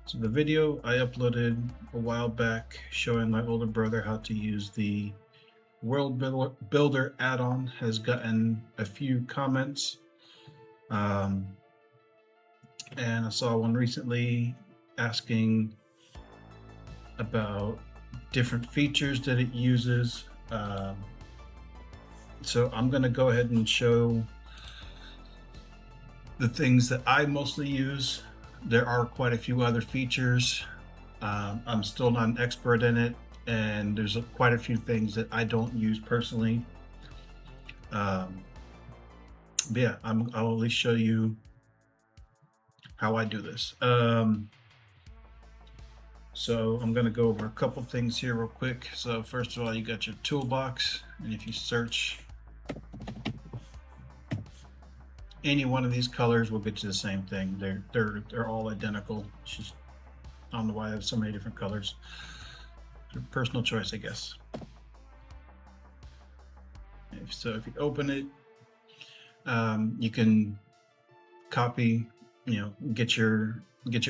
So the video I uploaded a while back showing my older brother how to use the World Builder add-on has gotten a few comments. And I saw one recently asking about different features that it uses. So I'm going to go ahead and show the things that I mostly use. There are quite a few other features. I'm still not an expert in it, and there's quite a few things that I don't use personally. But yeah, I'll at least show you how I do this. So I'm going to go over a couple things here real quick. So first of all, you got your toolbox, and if you search any one of these colors, will get you the same thing. They're all identical. It's just, I don't know why I have so many different colors. Personal choice, I guess. So if you open it, you can copy, get your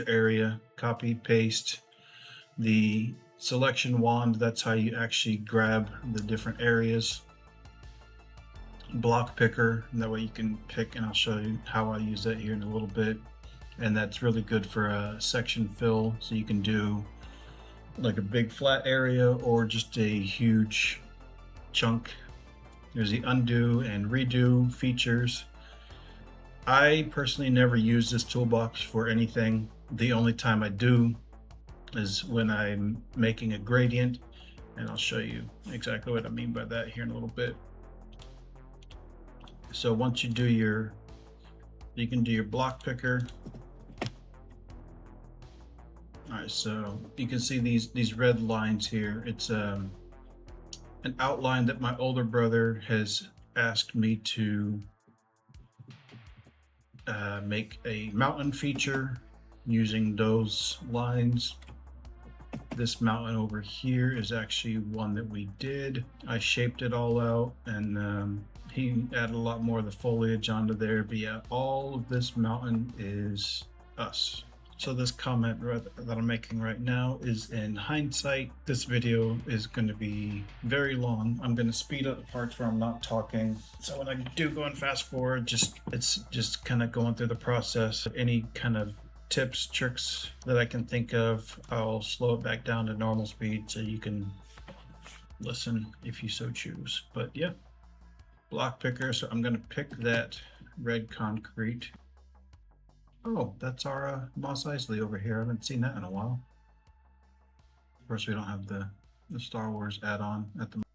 area, copy, paste. The selection wand, that's how you actually grab the different areas. Block picker, and that way you can pick, and I'll show you how I use that here in a little bit. And that's really good for a section fill, so you can do like a big flat area or just a huge chunk. There's the undo and redo features. I personally never use this toolbox for anything. The only time I do is when I'm making a gradient, and I'll show you exactly what I mean by that here in a little bit. So once you do you can do your block picker. All right, so you can see these red lines here. It's an outline that my older brother has asked me to make a mountain feature using those lines. This mountain over here is actually one that we did. I shaped it all out, and he added a lot more of the foliage onto there. But yeah, all of this mountain is us. So this comment that I'm making right now is in hindsight. This video is going to be very long. I'm going to speed up the parts where I'm not talking. So when I do go and fast forward, it's just kind of going through the process. Any kind of tips, tricks that I can think of, I'll slow it back down to normal speed so you can listen if you so choose. But yeah, block picker. So I'm going to pick that red concrete. Oh, that's our Mos Eisley over here. I haven't seen that in a while. Of course, we don't have the Star Wars add-on at the moment.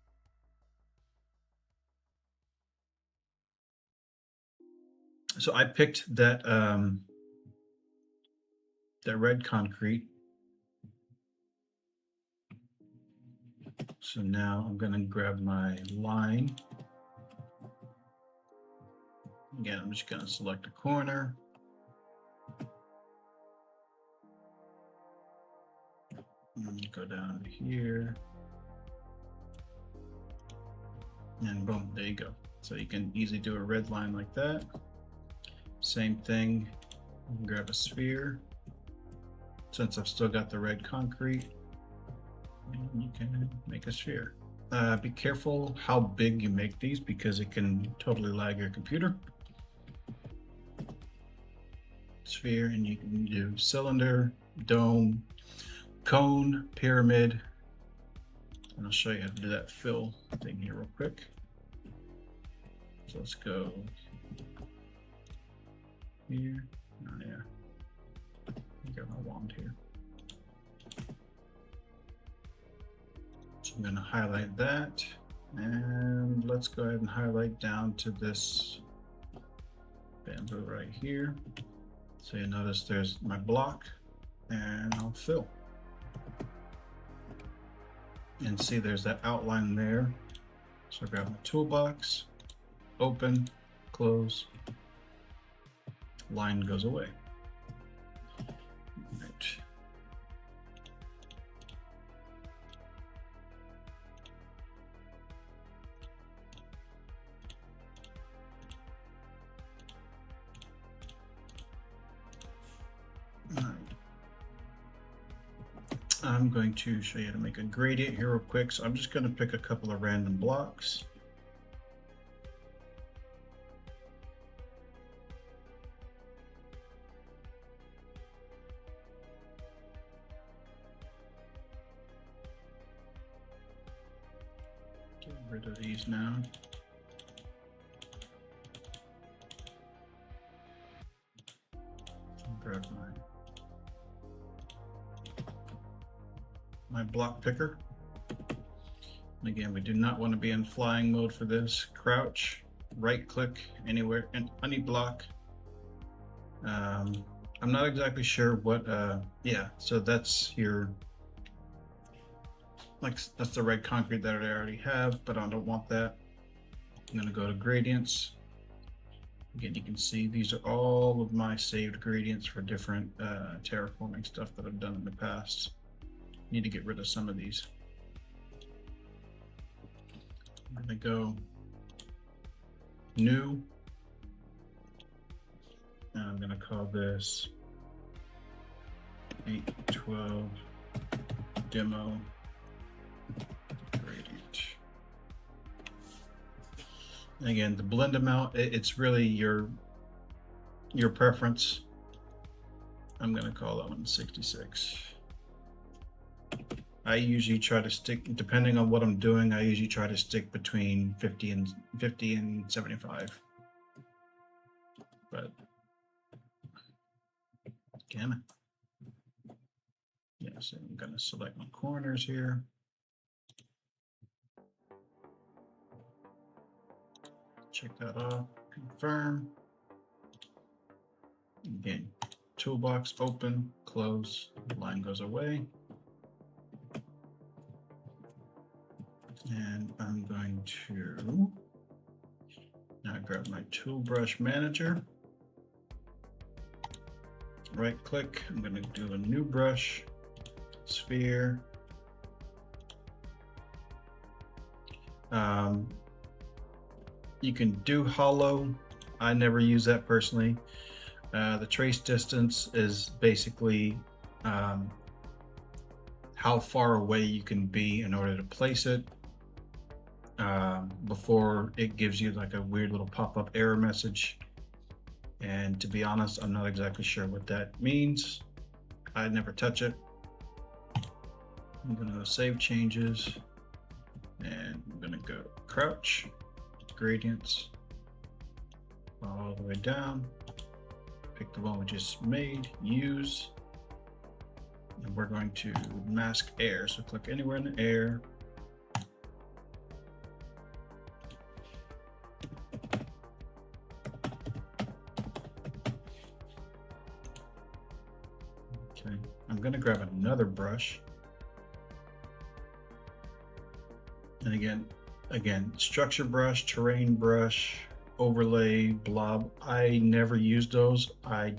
So I picked that that red concrete. So now I'm going to grab my line. Again, I'm just going to select a corner. Go down to here. And boom, there you go. So you can easily do a red line like that. Same thing, grab a sphere. Since I've still got the red concrete, you can make a sphere. Be careful how big you make these because it can totally lag your computer. Sphere, and you can do cylinder, dome, cone, pyramid, and I'll show you how to do that fill thing here real quick. So let's go here. Oh yeah, I got my wand here. So I'm going to highlight that, and let's go ahead and highlight down to this bamboo right here. So you notice there's my block, and I'll fill. And see there's that outline there. So grab my toolbox, open, close, line goes away. Right. All right. I'm going to show you how to make a gradient here real quick. So I'm just going to pick a couple of random blocks. Get rid of these now. Grab my block picker. And again, we do not want to be in flying mode for this. Crouch, right click anywhere in any block. I'm not exactly sure what, yeah, so that's your, like, that's the red concrete that I already have, but I don't want that. I'm going to go to gradients. Again, you can see these are all of my saved gradients for different terraforming stuff that I've done in the past. Need to get rid of some of these. I'm going to go new, and I'm going to call this 812 demo gradient. And again, the blend amount, it's really your preference. I'm going to call that one 66. I usually try to stick, depending on what I'm doing, I usually try to stick between 50 and 75. But again, yeah, so I'm going to select my corners here. Check that off, confirm. Again, toolbox open, close, line goes away. And I'm going to now grab my tool brush manager. Right click, I'm going to do a new brush, sphere. You can do hollow. I never use that personally. The trace distance is basically how far away you can be in order to place it before it gives you like a weird little pop-up error message. And to be honest, I'm not exactly sure what that means. I never touch it. I'm gonna save changes, and I'm gonna go crouch, gradients, all the way down. Pick the one we just made, use, and we're going to mask air. So click anywhere in the air. Okay, I'm going to grab another brush. And again, structure brush, terrain brush, overlay, blob. I never used those. I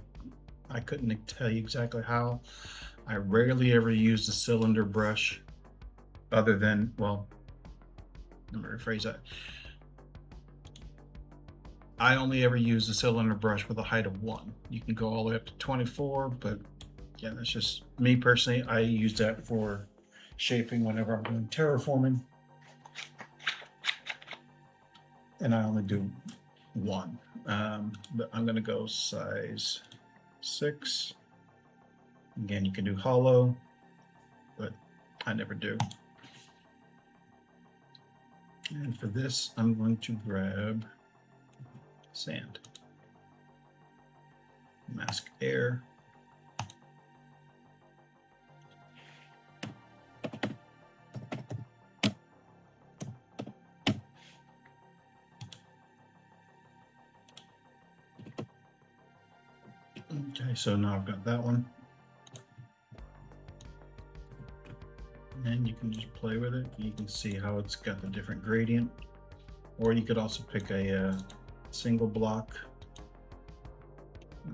couldn't tell you exactly how. I rarely ever use the cylinder brush other than, well, let me rephrase that. I only ever use the cylinder brush with a height of 1. You can go all the way up to 24, but yeah, that's just me personally. I use that for shaping whenever I'm doing terraforming. And I only do 1. But I'm going to go size 6. Again, you can do hollow, but I never do. And for this, I'm going to grab sand, mask air. Okay, so now I've got that one. And you can just play with it. You can see how it's got the different gradient. Or you could also pick a single block.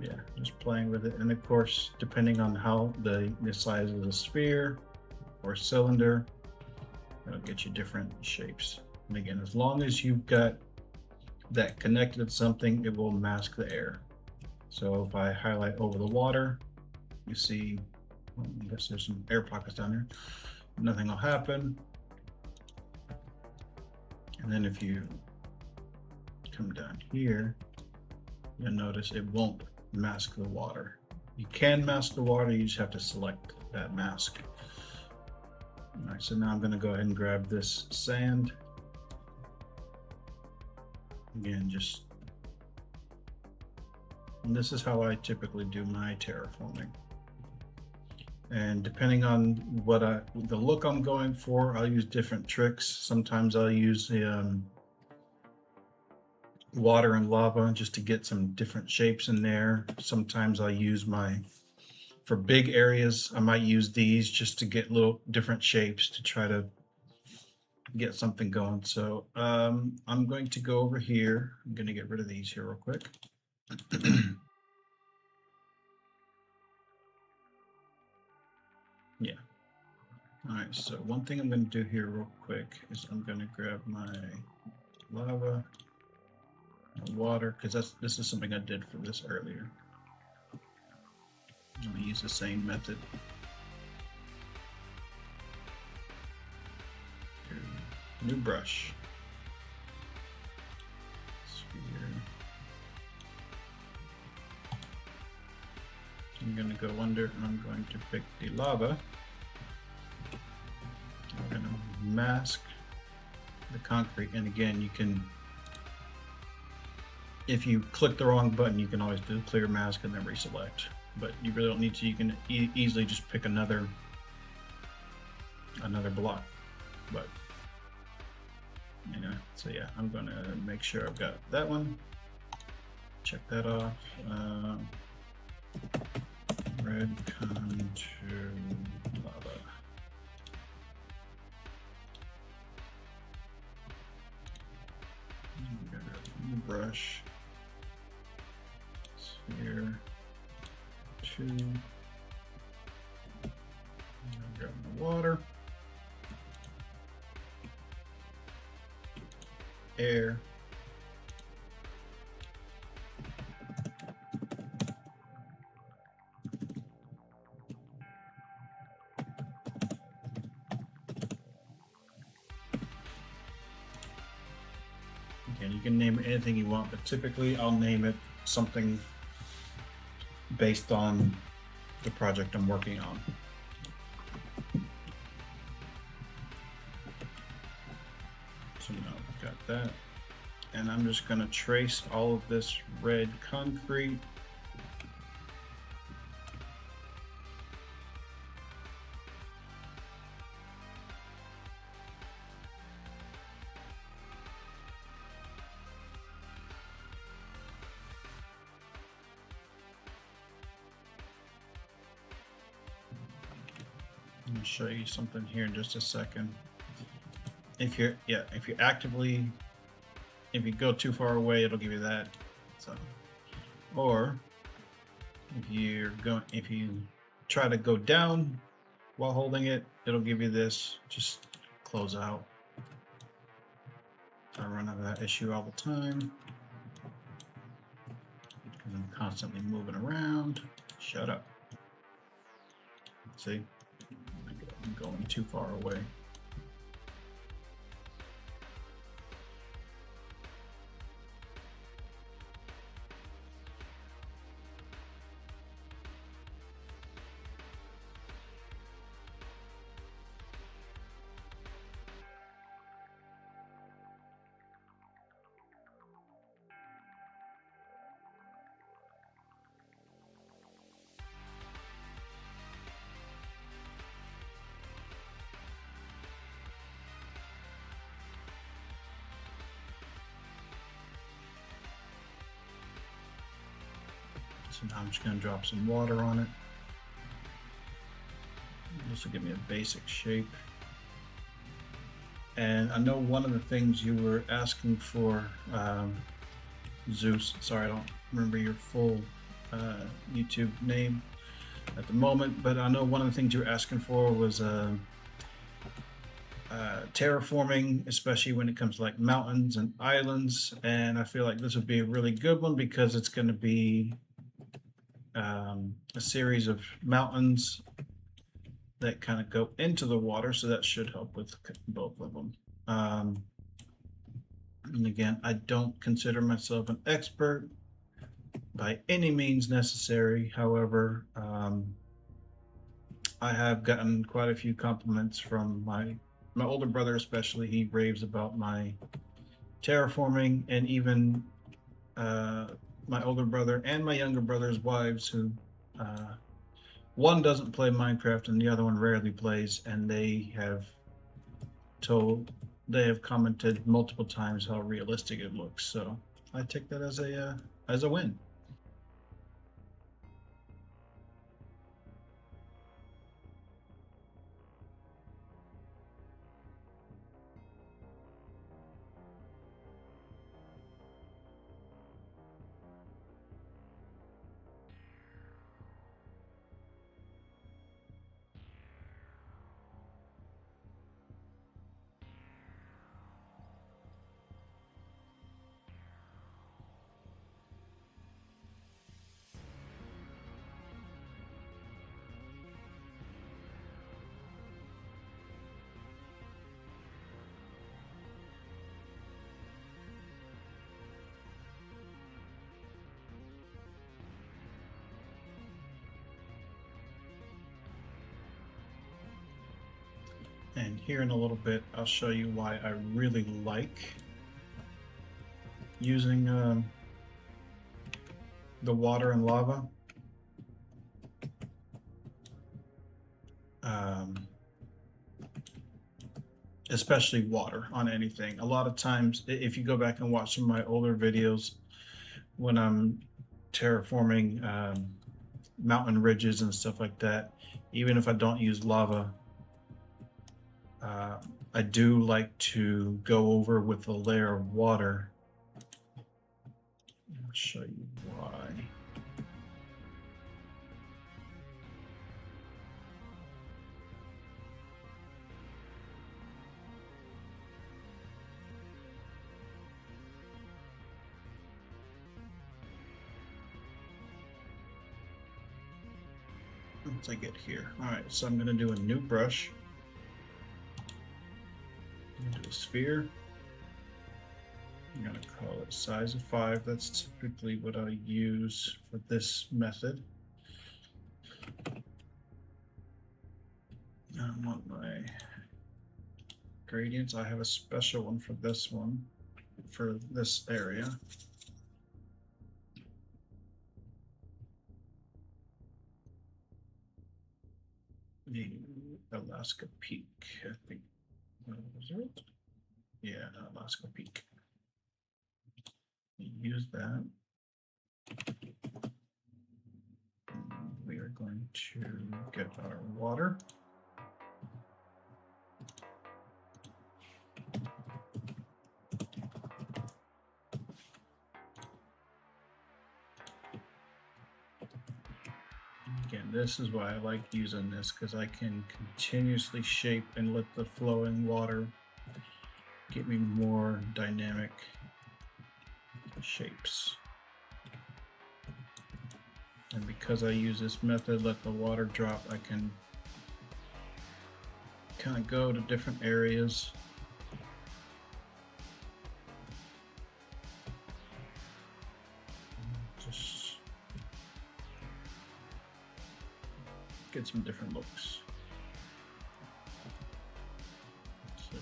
Yeah, just playing with it. And of course, depending on how the size of the sphere or cylinder, it'll get you different shapes. And again, as long as you've got that connected to something, it will mask the air. So if I highlight over the water, you see I guess there's some air pockets down there. Nothing will happen. And then if you come down here, you'll notice it won't mask the water. You can mask the water, you just have to select that mask. All right, so now I'm going to go ahead and grab this sand. Again, and this is how I typically do my terraforming. And depending on what the look I'm going for, I'll use different tricks. Sometimes I'll use water and lava just to get some different shapes in there. Sometimes I'll use for big areas, I might use these just to get little different shapes to try to get something going. So I'm going to go over here. I'm going to get rid of these here real quick. Yeah. All right, so one thing I'm going to do here real quick is I'm going to grab my lava, my water, because this is something I did for this earlier. I'm going to use the same method. New brush. Sphere. I'm going to go under and I'm going to pick the lava. I'm going to mask the concrete, and again, you can, if you click the wrong button, you can always do clear mask and then reselect, but you really don't need to. You can easily just pick another block, but you know, so yeah, I'm going to make sure I've got that one. Check that off. Red contour lava. Brush. Sphere 2. Grab the water. Air. Again, you can name it anything you want, but typically I'll name it something based on the project I'm working on. So now I've got that, and I'm just going to trace all of this red concrete. I'm going to show you something here in just a second. If you go too far away, it'll give you that. So, or if you try to go down while holding it, it'll give you this. Just close out. I run out of that issue all the time because I'm constantly moving around. Shut up. See, I'm going too far away. So now I'm just going to drop some water on it. This will give me a basic shape. And I know one of the things you were asking for, Zeus, sorry, I don't remember your full YouTube name at the moment, but I know one of the things you were asking for was terraforming, especially when it comes to like mountains and islands. And I feel like this would be a really good one because it's going to be a series of mountains that kind of go into the water, so that should help with both of them. And again, I don't consider myself an expert by any means necessary. However, I have gotten quite a few compliments from my older brother, especially. He raves about my terraforming, and even my older brother and my younger brother's wives, who one doesn't play Minecraft and the other one rarely plays, and they have commented multiple times how realistic it looks. So I take that as a win. And here in a little bit, I'll show you why I really like using the water and lava. Especially water on anything. A lot of times, if you go back and watch some of my older videos, when I'm terraforming mountain ridges and stuff like that, even if I don't use lava, I do like to go over with a layer of water. I'll show you why. Once I get here. All right, so I'm going to do a new brush. I'm going to do a sphere. I'm going to call it size of 5. That's typically what I use for this method. I want my gradients. I have a special one for this one, for this area. The Alaska Peak, I think. Was it? Yeah, Alaska Peak. Use that. We are going to get our water. Again, this is why I like using this, because I can continuously shape and let the flowing water give me more dynamic shapes. And because I use this method, let the water drop, I can kind of go to different areas. Just get some different looks. So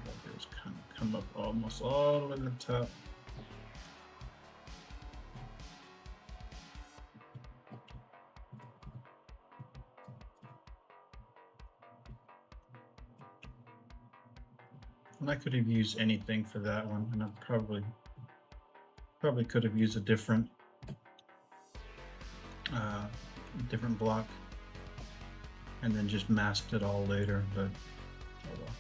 waters kind of come up almost all the way to the top. And I could have used anything for that one, and I probably could have used a different block and then just masked it all later, but oh well.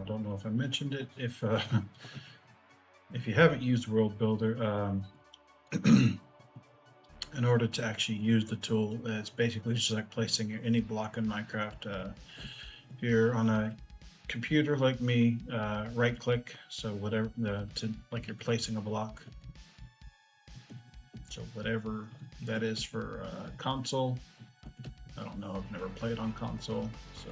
don't know if I mentioned it. If if you haven't used World Builder, in order to actually use the tool, it's basically just like placing any block in Minecraft. If you're on a computer like me, right click, so whatever, to like you're placing a block. So whatever that is for console. I don't know, I've never played on console, so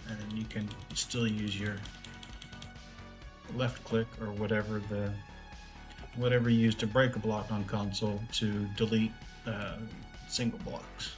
and then you can still use your left click or whatever you use to break a block on console to delete single blocks.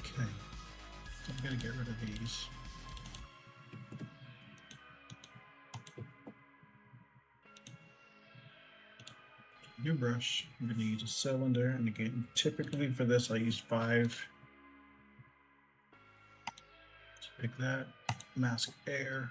Okay, so I'm gonna get rid of these. New brush. I'm going to use a cylinder, and again, typically for this I use 5. So pick that, mask air.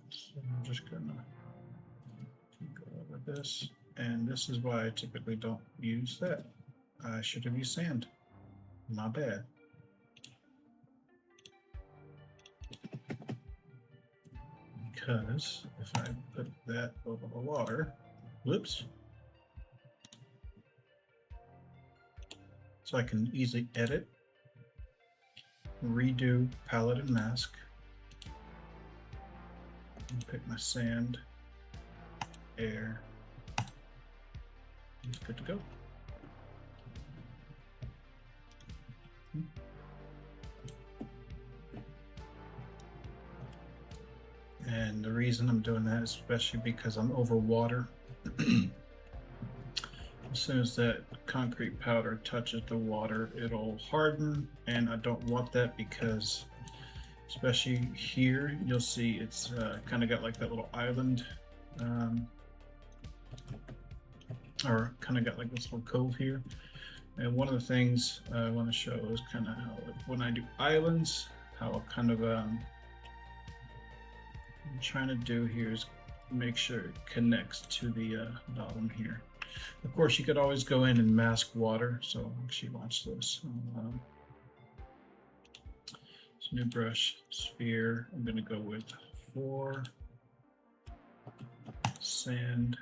So I'm just gonna go over this. And this is why I typically don't use that. I should have used sand. My bad. Because if I put that over the water, whoops. So I can easily edit, redo palette and mask, and pick my sand, air, it's good to go. And the reason I'm doing that is especially because I'm over water. As soon as that concrete powder touches the water, it'll harden, and I don't want that because especially here, you'll see it's kind of got like that little island, or kind of got like this little cove here. And one of the things I want to show is kind of how, when I do islands, how I'll kind of, I'm trying to do here is make sure it connects to the bottom here. Of course, you could always go in and mask water. So actually watch this. New brush, sphere. I'm going to go with 4 sand.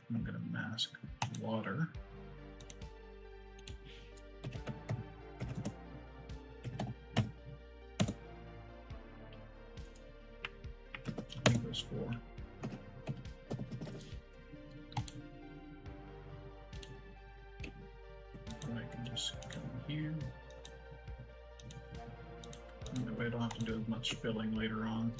I'm going to mask water. I think it was 4. I can just come here. That way I don't have to do as much filling later on.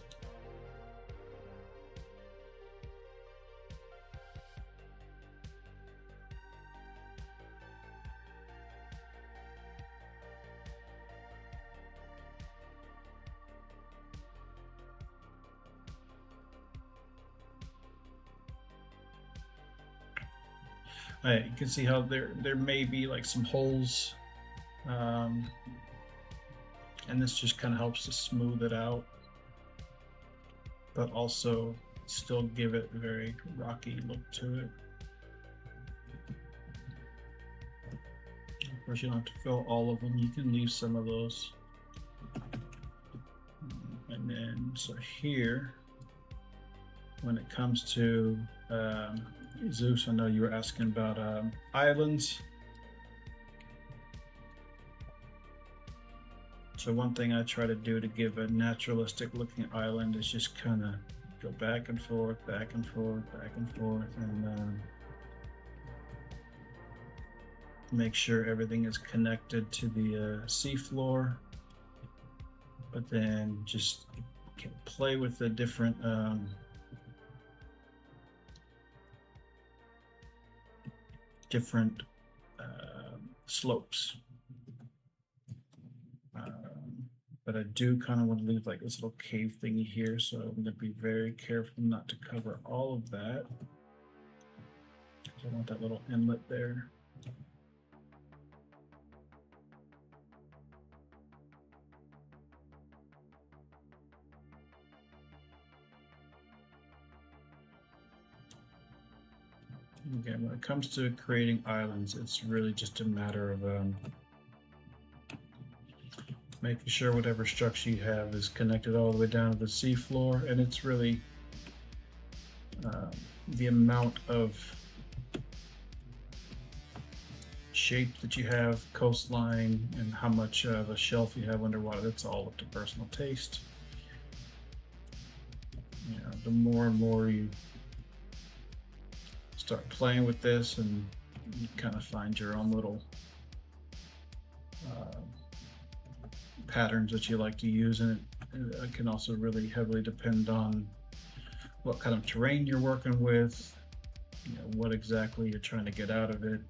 You can see how there may be like some holes, and this just kind of helps to smooth it out, but also still give it a very rocky look to it. Of course, you don't have to fill all of them. You can leave some of those. And then, so here, when it comes to Zeus, I know you were asking about islands. So one thing I try to do to give a naturalistic looking island is just kind of go back and forth, back and forth, back and forth, and make sure everything is connected to the seafloor. But then just play with the different slopes. But I do kind of want to leave like this little cave thingy here, so I'm going to be very careful not to cover all of that. I want that little inlet there. Again, when it comes to creating islands, it's really just a matter of making sure whatever structure you have is connected all the way down to the seafloor, and it's really the amount of shape that you have, coastline, and how much of a shelf you have underwater. That's all up to personal taste. You know, the more and more you start playing with this, and you kind of find your own little patterns that you like to use, and it can also really heavily depend on what kind of terrain you're working with, you know, what exactly you're trying to get out of it.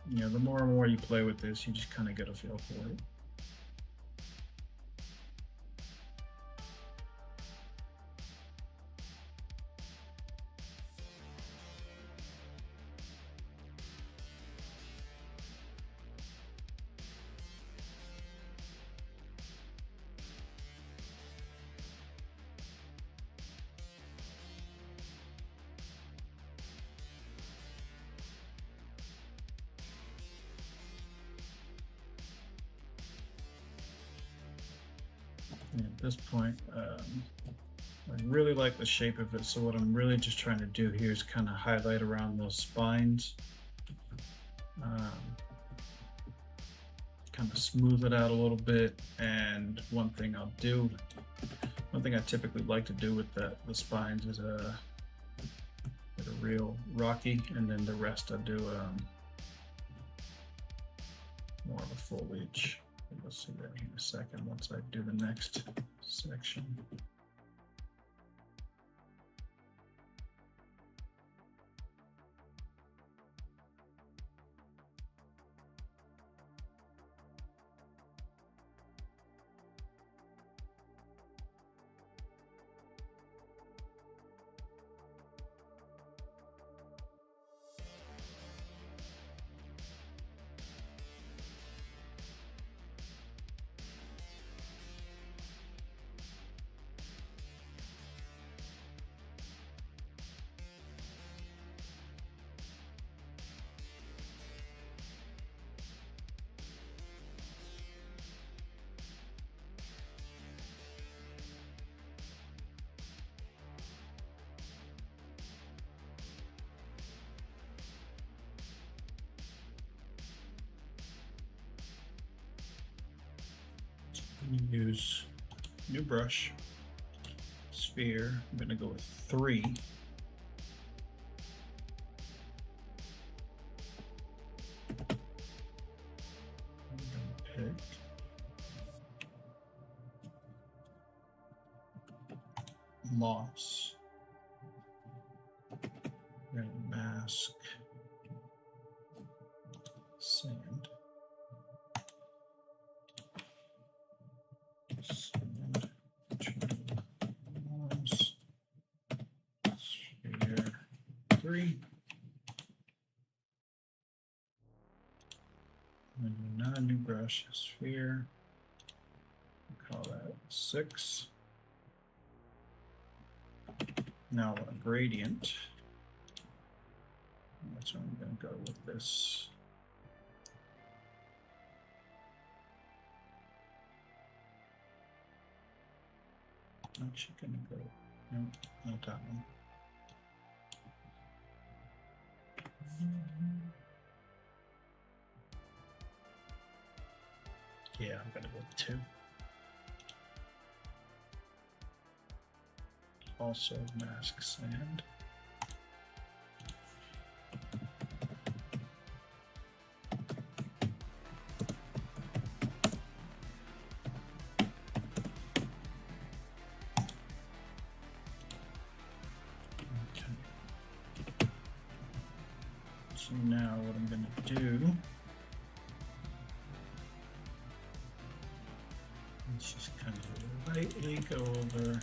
You know, the more and more you play with this, you just kind of get a feel for it. And at this point, I really like the shape of it, so what I'm really just trying to do here is kind of highlight around those spines. Kind of smooth it out a little bit, and one thing I typically like to do with the spines is a real rocky, and then the rest I do more of a foliage. We'll see that in a second once I do the next section. Use new brush, sphere. I'm going to go with 3. I'm going to pick moss. I'm going to mask sand. Sand, moss, sphere 3. And not a new brush, sphere. We'll call that 6. Now I want a gradient. That's what I'm going to go with this. Actually, going to go, no, not that one. Yeah, I'm going to go with 2. Also mask sand. So now what I'm going to do is just kind of lightly go over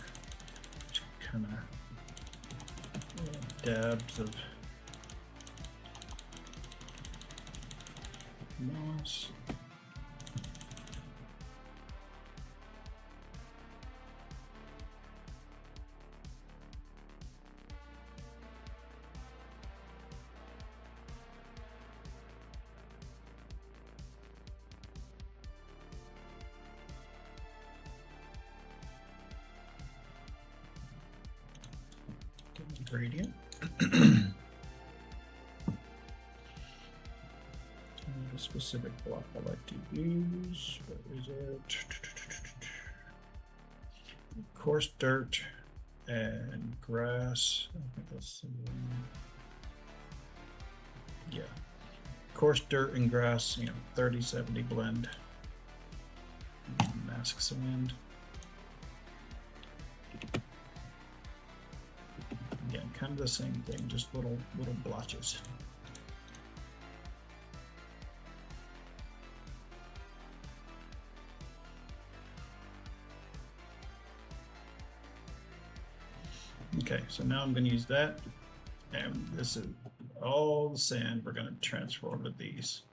kind of dabs of moss. Gradient. A specific block I like to use. What is it? Coarse dirt and grass. I think that's the one. Yeah. Coarse dirt and grass, 30-70 blend. Mask sand. Again, kind of the same thing, just little blotches. Okay, so now I'm going to use that, and this is all the sand we're going to transform to these.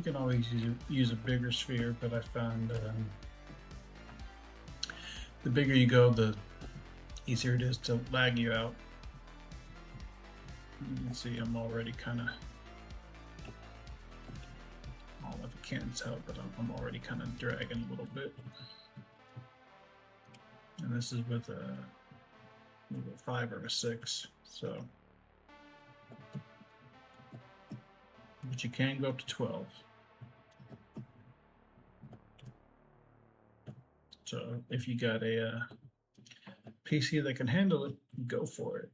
You can always use a bigger sphere, but I found the bigger you go, the easier it is to lag you out. You can see I'm already kind of, all of the cans out, but I'm already kind of dragging a little bit. And this is with a 5 or a 6, so. But you can go up to 12. So if you got a PC that can handle it, go for it.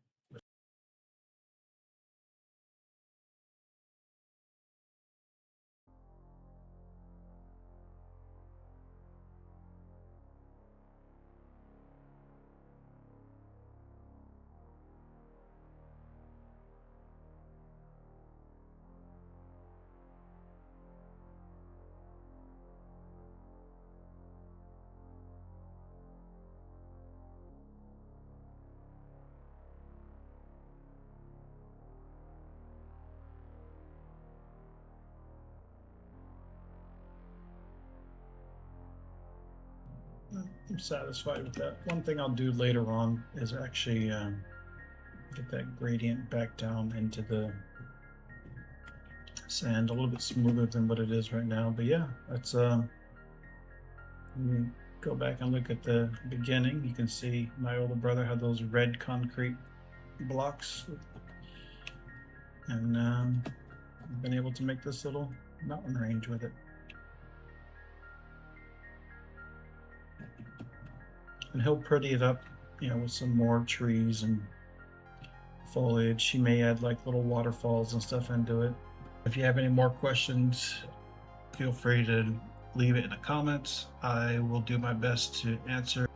I'm satisfied with that. One thing I'll do later on is actually get that gradient back down into the sand a little bit smoother than what it is right now. But yeah, that's go back and look at the beginning. You can see my older brother had those red concrete blocks, and I've been able to make this little mountain range with it. And he'll pretty it up, you know, with some more trees and foliage. He may add like little waterfalls and stuff into it. If you have any more questions, feel free to leave it in the comments. I will do my best to answer.